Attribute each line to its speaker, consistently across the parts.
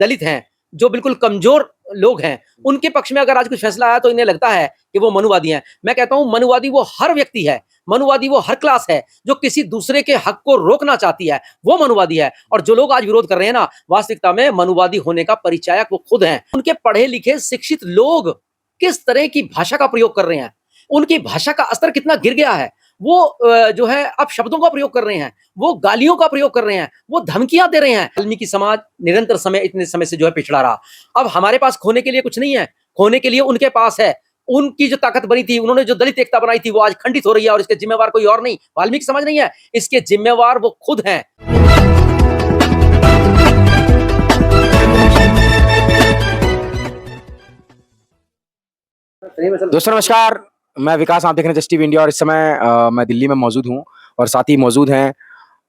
Speaker 1: दलित हैं, जो बिल्कुल कमजोर लोग हैं, उनके पक्ष में अगर आज कुछ फैसला आया तो इन्हें लगता है कि वो मनुवादी हैं। मैं कहता हूं मनुवादी वो हर व्यक्ति है, मनुवादी वो हर क्लास है जो किसी दूसरे के हक को रोकना चाहती है, वो मनुवादी है। और जो लोग आज विरोध कर रहे हैं ना, वास्तविकता में मनुवादी होने का परिचायक वो खुद हैं। उनके पढ़े लिखे शिक्षित लोग किस तरह की भाषा का प्रयोग कर रहे हैं, उनकी भाषा का स्तर कितना गिर गया है। वो जो है अब शब्दों का प्रयोग कर रहे हैं, वो गालियों का प्रयोग कर रहे हैं, वो धमकियां दे रहे हैं। वाल्मीकि समाज निरंतर समय इतने समय से जो है पिछड़ा रहा। अब हमारे पास खोने के लिए कुछ नहीं है, खोने के लिए उनके पास है। उनकी जो ताकत बनी थी, उन्होंने जो दलित एकता बनाई थी, वो आज खंडित हो रही है और इसके जिम्मेवार कोई और नहीं, वाल्मीकि समाज नहीं है, इसके जिम्मेवार वो खुद हैं।
Speaker 2: दोस्तों नमस्कार, मैं विकास, आप देख रहे हैं जस्ट टीवी इंडिया। और इस समय मैं दिल्ली में मौजूद हूं और साथ ही मौजूद हैं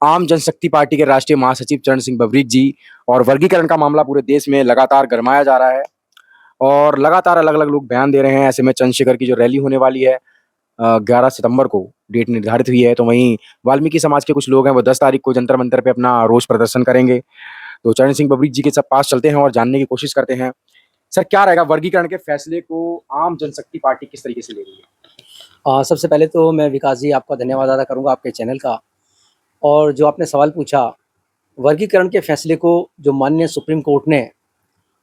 Speaker 2: आम जनशक्ति पार्टी के राष्ट्रीय महासचिव चरण सिंह बबरीक जी। और वर्गीकरण का मामला पूरे देश में लगातार गरमाया जा रहा है और लगातार अलग अलग लोग बयान दे रहे हैं। ऐसे में चंद्रशेखर की जो रैली होने वाली है 11 सितंबर को डेट निर्धारित हुई है, तो वहीं वाल्मीकि समाज के कुछ लोग हैं वो 10 तारीख को जंतर मंतर पे अपना रोष प्रदर्शन करेंगे। तो चरण सिंह बबरीक जी के पास चलते हैं और जानने की कोशिश करते हैं, सर क्या रहेगा वर्गीकरण के फैसले को आम जनशक्ति पार्टी किस तरीके से ले रही है?
Speaker 1: सबसे पहले तो मैं विकास जी आपका धन्यवाद अदा करूंगा आपके चैनल का। और जो आपने सवाल पूछा, वर्गीकरण के फैसले को जो माननीय सुप्रीम कोर्ट ने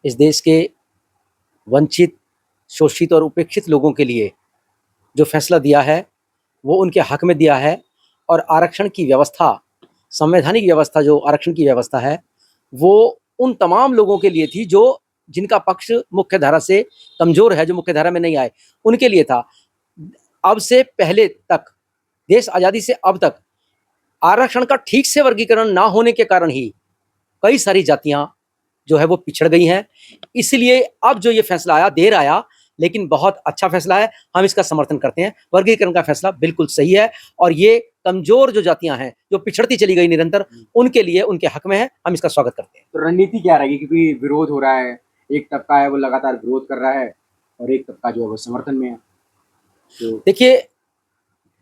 Speaker 1: इस देश के वंचित, शोषित और उपेक्षित लोगों के लिए जो फैसला दिया है, वो उनके हक में दिया है। और आरक्षण की व्यवस्था, संवैधानिक व्यवस्था जो आरक्षण की व्यवस्था है, वो उन तमाम लोगों के लिए थी जो जिनका पक्ष मुख्य धारा से कमजोर है, जो मुख्य धारा में नहीं आए, उनके लिए था। अब से पहले तक, देश आज़ादी से अब तक आरक्षण का ठीक से वर्गीकरण ना होने के कारण ही कई सारी जातियां जो है वो पिछड़ गई हैं। इसलिए अब जो ये फैसला आया, देर आया लेकिन बहुत अच्छा फैसला है, हम इसका समर्थन करते हैं। वर्गीकरण का फैसला बिल्कुल सही है और ये कमजोर जो जातियां हैं, जो पिछड़ती चली गई निरंतर, उनके लिए, उनके हक में है, हम इसका स्वागत करते हैं।
Speaker 2: तो रणनीति क्या रहेगी, क्योंकि विरोध हो रहा है, एक तबका है वो लगातार विरोध कर रहा है और एक तबका जो है वो समर्थन में है। तो
Speaker 1: देखिए,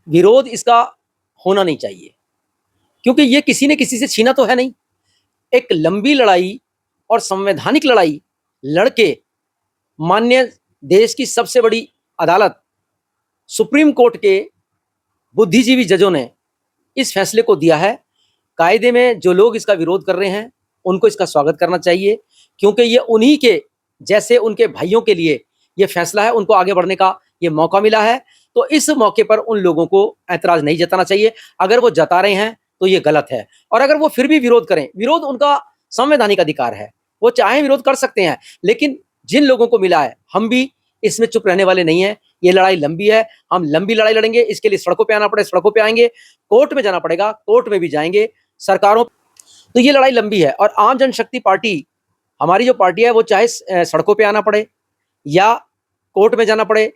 Speaker 1: विरोध इसका होना नहीं चाहिए, क्योंकि ये किसी ने किसी से छीना तो है नहीं। एक लंबी लड़ाई और संवैधानिक लड़ाई लड़के माननीय देश की सबसे बड़ी अदालत सुप्रीम कोर्ट के बुद्धिजीवी जजों ने इस फैसले को दिया है। कायदे में जो लोग इसका विरोध कर रहे हैं उनको इसका स्वागत करना चाहिए, क्योंकि ये उन्हीं के जैसे उनके भाइयों के लिए ये फैसला है, उनको आगे बढ़ने का ये मौका मिला है। तो इस मौके पर उन लोगों को ऐतराज नहीं जताना चाहिए। अगर वो जता रहे हैं तो ये गलत है, और अगर वो फिर भी विरोध करें, विरोध उनका संवैधानिक अधिकार है, वो चाहे विरोध कर सकते हैं। लेकिन जिन लोगों को मिला है, हम भी इसमें चुप रहने वाले नहीं है। ये लड़ाई लंबी है, हम लंबी लड़ाई लड़ेंगे। इसके लिए सड़कों पे आना पड़े सड़कों पे आएंगे, कोर्ट में जाना पड़ेगा कोर्ट में भी जाएंगे, सरकारों। तो ये लड़ाई लंबी है और आम जनशक्ति पार्टी, हमारी जो पार्टी है, वो चाहे सड़कों पे आना पड़े या कोर्ट में जाना पड़े,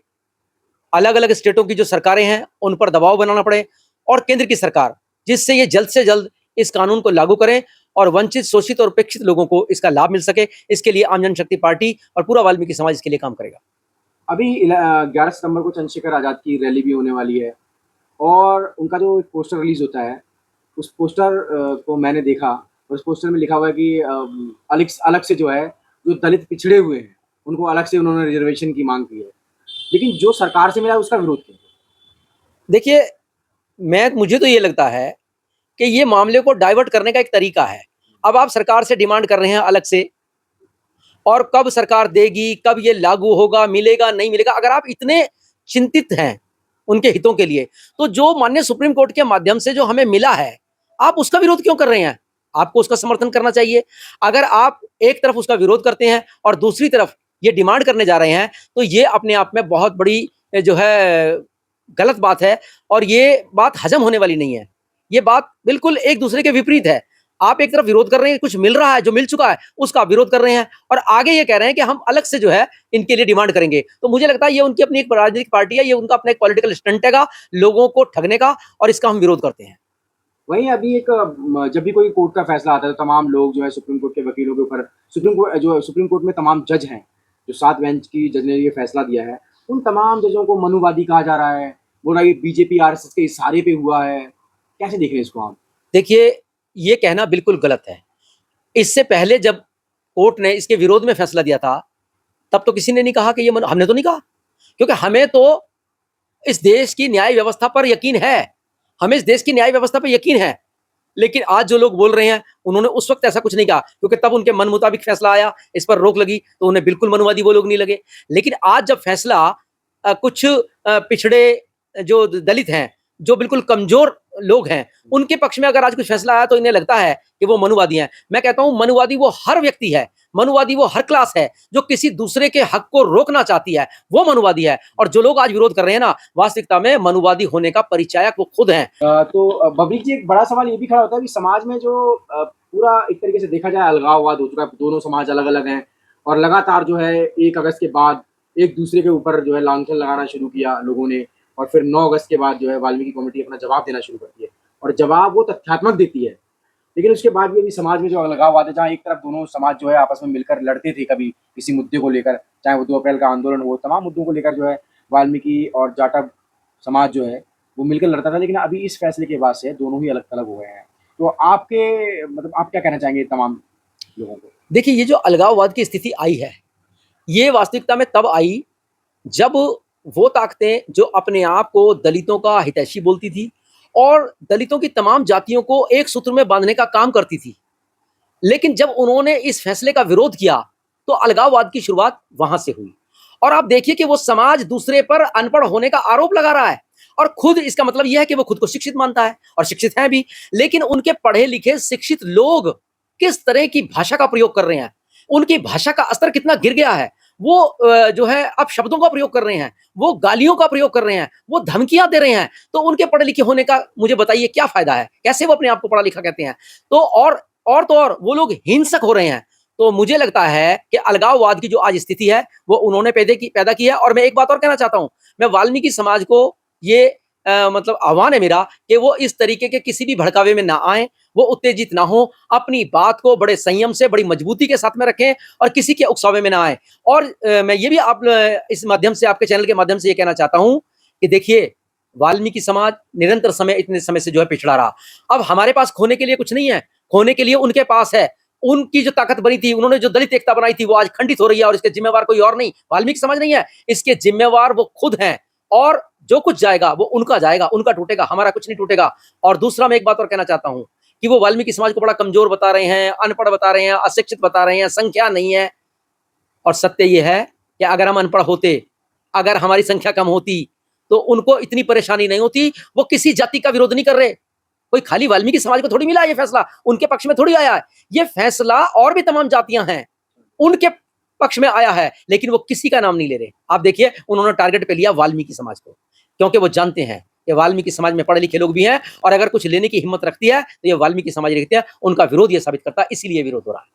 Speaker 1: अलग अलग स्टेटों की जो सरकारें हैं उन पर दबाव बनाना पड़े, और केंद्र की सरकार, जिससे ये जल्द से जल्द इस कानून को लागू करें और वंचित, शोषित और उपेक्षित लोगों को इसका लाभ मिल सके, इसके लिए आम जनशक्ति पार्टी और पूरा वाल्मीकि समाज इसके लिए काम करेगा।
Speaker 2: अभी 11 सितंबर को चंद्रशेखर आजाद की रैली भी होने वाली है और उनका जो पोस्टर रिलीज होता है, उस पोस्टर को मैंने देखा और उस पोस्टर में लिखा हुआ है कि अलग से जो है, जो दलित पिछड़े हुए हैं उनको अलग से उन्होंने रिजर्वेशन की मांग की है, लेकिन जो सरकार से मिला है उसका विरोध किया।
Speaker 1: देखिए, मुझे तो ये लगता है कि ये मामले को डाइवर्ट करने का एक तरीका है। अब आप सरकार से डिमांड कर रहे हैं अलग से, और कब सरकार देगी, कब ये लागू होगा, मिलेगा नहीं मिलेगा। अगर आप इतने चिंतित हैं उनके हितों के लिए, तो जो माननीय सुप्रीम कोर्ट के माध्यम से जो हमें मिला है, आप उसका विरोध क्यों कर रहे हैं? आपको उसका समर्थन करना चाहिए। अगर आप एक तरफ उसका विरोध करते हैं और दूसरी तरफ ये डिमांड करने जा रहे हैं, तो ये अपने आप में बहुत बड़ी जो है गलत बात है, और ये बात हजम होने वाली नहीं है। ये बात बिल्कुल एक दूसरे के विपरीत है। आप एक तरफ विरोध कर रहे हैं, कुछ मिल रहा है, जो मिल चुका है उसका विरोध कर रहे हैं, और आगे ये कह रहे हैं कि हम अलग से जो है इनके लिए डिमांड करेंगे। तो मुझे लगता है ये उनकी अपनी एक राजनीतिक पार्टी है, ये उनका अपना एक पॉलिटिकल स्टंट है लोगों को ठगने का, और इसका हम विरोध करते हैं।
Speaker 2: वहीं अभी एक जब भी कोई कोर्ट का फैसला आता है तो तमाम लोग जो है सुप्रीम कोर्ट के वकीलों के ऊपर, सुप्रीम कोर्ट में तमाम जज हैं, जो 7 बेंच की जज ने ये फैसला दिया है, उन तमाम जजों को मनुवादी कहा जा रहा है, बोल रहा है बीजेपी आरएसएस के इशारे पे हुआ है। कैसे देख रहे हैं इसको आप?
Speaker 1: देखिए, ये कहना बिल्कुल गलत है। इससे पहले जब कोर्ट ने इसके विरोध में फैसला दिया था, तब तो किसी ने नहीं कहा कि ये हमने तो नहीं कहा, क्योंकि हमें तो इस देश की न्याय व्यवस्था पर यकीन है, हमें इस देश की न्याय व्यवस्था पर यकीन है। लेकिन आज जो लोग बोल रहे हैं, उन्होंने उस वक्त ऐसा कुछ नहीं कहा, क्योंकि तब उनके मन मुताबिक फैसला आया, इस पर रोक लगी, तो उन्हें बिल्कुल मनुवादी वो लोग नहीं लगे। लेकिन आज जब फैसला कुछ पिछड़े जो दलित हैं, जो बिल्कुल कमजोर लोग हैं, उनके पक्ष में अगर आज कुछ फैसला आया, तो इन्हें लगता है कि वो मनुवादी हैं। मैं कहता हूं मनुवादी वो हर व्यक्ति है, मनुवादी वो हर क्लास है जो किसी दूसरे के हक को रोकना चाहती है, वो मनुवादी है। और जो लोग आज विरोध कर रहे हैं ना, वास्तविकता में मनुवादी होने का परिचायक वो खुद हैं।
Speaker 2: तो बबरीक जी, एक बड़ा सवाल ये भी खड़ा होता है कि समाज में जो पूरा एक तरीके से देखा जाए अलगाववाद हो चुका है, दोनों समाज अलग अलग हैं और लगातार जो है 1 अगस्त के बाद एक दूसरे के ऊपर जो है लांछन लगाना शुरू किया लोगों ने, और फिर 9 अगस्त के बाद जो है वाल्मीकि कमेटी अपना जवाब देना शुरू करती है और जवाब वो तथ्यात्मक देती है। लेकिन उसके बाद भी अभी समाज में जो अलगाववाद है, जहाँ एक तरफ दोनों समाज जो है आपस में मिलकर लड़ते थे कभी किसी मुद्दे को लेकर, चाहे वो 2 अप्रैल का आंदोलन हो, तमाम मुद्दों को लेकर जो है वाल्मीकि और जाटव समाज जो है वो मिलकर लड़ता था। लेकिन अभी इस फैसले के बाद से दोनों ही अलग थलग हो गए हैं। तो आपके मतलब आप क्या कहना चाहेंगे तमाम लोगों को?
Speaker 1: देखिए, ये जो अलगाववाद की स्थिति आई है, ये वास्तविकता में तब आई जब वो ताकतें जो अपने आप को दलितों का हितैषी बोलती थी और दलितों की तमाम जातियों को एक सूत्र में बांधने का काम करती थी, लेकिन जब उन्होंने इस फैसले का विरोध किया, तो अलगाववाद की शुरुआत वहां से हुई। और आप देखिए कि वो समाज दूसरे पर अनपढ़ होने का आरोप लगा रहा है, और खुद इसका मतलब यह है कि वो खुद को शिक्षित मानता है, और शिक्षित है भी। लेकिन उनके पढ़े लिखे शिक्षित लोग किस तरह की भाषा का प्रयोग कर रहे हैं, उनकी भाषा का स्तर कितना गिर गया है। वो जो है अब शब्दों का प्रयोग कर रहे हैं, वो गालियों का प्रयोग कर रहे हैं, वो धमकियां दे रहे हैं। तो उनके पढ़े लिखे होने का मुझे बताइए क्या फायदा है? कैसे वो अपने आप को पढ़ा लिखा कहते हैं? तो और वो लोग हिंसक हो रहे हैं। तो मुझे लगता है कि अलगाववाद की जो आज स्थिति है, वो उन्होंने पैदा की है। और मैं एक बात और कहना चाहता हूं, मैं वाल्मीकि समाज को ये मतलब आह्वान है मेरा कि वो इस तरीके के किसी भी भड़कावे में ना आए, वो उत्तेजित ना हो, अपनी बात को बड़े संयम से, बड़ी मजबूती के साथ में रखें और किसी के उकसावे में ना आए। और मैं ये भी इस माध्यम से, आपके चैनल के माध्यम से ये कहना चाहता हूं कि देखिए, वाल्मीकि समाज निरंतर इतने समय से जो है पिछड़ा रहा। अब हमारे पास खोने के लिए कुछ नहीं है, खोने के लिए उनके पास है। उनकी जो ताकत बनी थी, उन्होंने जो दलित एकता बनाई थी, वो आज खंडित हो रही है, और इसके जिम्मेवार कोई और नहीं, वाल्मीकि समाज नहीं है, इसके जिम्मेवार वो खुद हैं। और जो कुछ जाएगा वो उनका जाएगा, उनका टूटेगा, हमारा कुछ नहीं टूटेगा। और दूसरा, मैं एक बात और कहना चाहता हूं कि वो वाल्मीकि समाज को बड़ा कमजोर बता रहे हैं, अनपढ़ बता रहे हैं, अशिक्षित बता रहे हैं, संख्या नहीं है। और सत्य ये है कि अगर हम अनपढ़ होते, अगर हमारी संख्या कम होती, तो उनको इतनी परेशानी नहीं होती। वो किसी जाति का विरोध नहीं कर रहे, कोई खाली वाल्मीकि समाज को थोड़ी मिला ये फैसला, उनके पक्ष में थोड़ी आया है ये फैसला, और भी तमाम जातियां हैं उनके पक्ष में आया है, लेकिन वो किसी का नाम नहीं ले रहे। आप देखिए, उन्होंने टारगेट पे लिया वाल्मीकि समाज को, क्योंकि वो जानते हैं कि वाल्मीकि समाज में पढ़े लिखे लोग भी हैं, और अगर कुछ लेने की हिम्मत रखती है तो ये वाल्मीकि समाज रखती है। उनका विरोध ये साबित करता है, इसीलिए विरोध हो रहा है।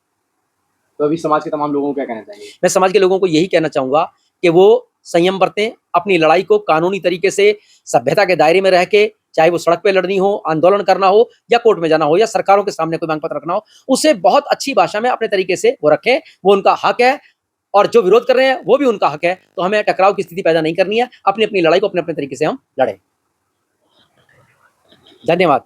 Speaker 2: तो अभी समाज के तमाम लोगों को क्या कहना चाहेंगे?
Speaker 1: मैं समाज के लोगों को यही कहना चाहूंगा कि वो संयम बरतें, अपनी लड़ाई को कानूनी तरीके से सभ्यता के दायरे में रह के, चाहे वो सड़क पे लड़नी हो, आंदोलन करना हो, या कोर्ट में जाना हो, या सरकारों के सामने कोई मांग पत्र रखना हो, उसे बहुत अच्छी भाषा में अपने तरीके से वो रखें, वो उनका हक है। और जो विरोध कर रहे हैं वो भी उनका हक है। तो हमें टकराव की स्थिति पैदा नहीं करनी है, अपनी अपनी लड़ाई को अपने अपने तरीके से हम लड़ें। धन्यवाद।